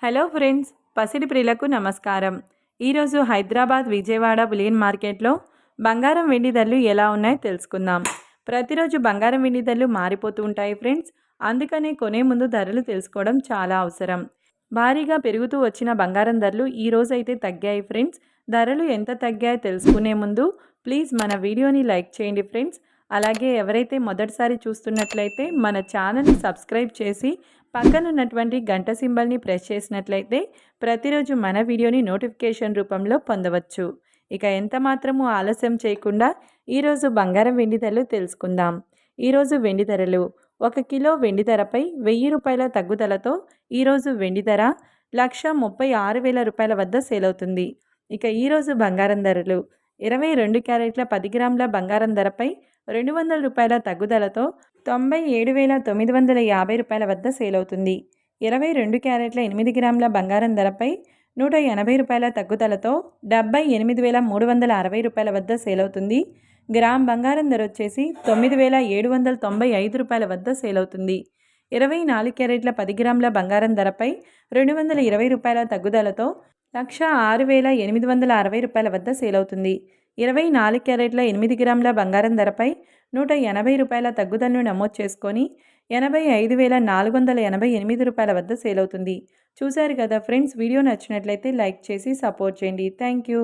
Hello friends, పసిడి ప్రియులకు నమస్కారం. ఈరోజు హైదరాబాద్, విజయవాడ బులియన్ మార్కెట్లో బంగారం వెండి ధరలు ఎలా ఉన్నాయో తెలుసుకుందాం. ప్రతిరోజు బంగారం వెండి ధరలు మారిపోతూ ఉంటాయి ఫ్రెండ్స్. అందుకనే కొనే ముందు ధరలు తెలుసుకోవడం చాలా అవసరం. భారీగా పెరుగుతూ వచ్చిన బంగారం ధరలు ఈ రోజైతే తగ్గాయి ఫ్రెండ్స్. ధరలు ఎంత తగ్గాయో తెలుసుకునే ముందు ప్లీజ్ మన వీడియోని లైక్ చేయండి ఫ్రెండ్స్. అలాగే ఎవరైతే మొదటిసారి చూస్తున్నట్లయితే మన ఛానల్ని సబ్స్క్రైబ్ చేసి పక్కన ఉన్నటువంటి గంట సింబల్ని ప్రెస్ చేసినట్లయితే ప్రతిరోజు మన వీడియోని నోటిఫికేషన్ రూపంలో పొందవచ్చు. ఇక ఎంత మాత్రము ఆలస్యం చేయకుండా ఈరోజు బంగారం వెండి ధరలు తెలుసుకుందాం. ఈరోజు వెండి ధరలు 1 కిలో వెండి ధరపై 1000 రూపాయల తగ్గుదలతో ఈరోజు వెండి ధర 1,36,000 రూపాయల వద్ద సేల్ అవుతుంది. ఇక ఈరోజు బంగారం ధరలు 22 క్యారెట్ల 10 గ్రాముల బంగారం ధరపై 200 రూపాయల తగ్గుదలతో 97,950 రూపాయల వద్ద సేల్ అవుతుంది. 22 క్యారెట్ల 8 గ్రాముల బంగారం ధరపై 180 రూపాయల తగ్గుదలతో 78,360 రూపాయల వద్ద సేల్ అవుతుంది. గ్రామ్ బంగారం ధర వచ్చేసి 9,795 రూపాయల వద్ద సేల్ అవుతుంది. 24 క్యారెట్ల 10 గ్రాముల బంగారం ధరపై 220 రూపాయల తగ్గుదలతో 106,860 రూపాయల వద్ద సేల్ అవుతుంది. 24 క్యారెట్ల 8 గ్రాముల బంగారం ధరపై 180 రూపాయల తగ్గుదలను నమోదు చేసుకొని 85,488 రూపాయల వద్ద సేల్ అవుతుంది. చూశారు కదా ఫ్రెండ్స్, వీడియో నచ్చినట్లయితే లైక్ చేసి సపోర్ట్ చేయండి. Thank you.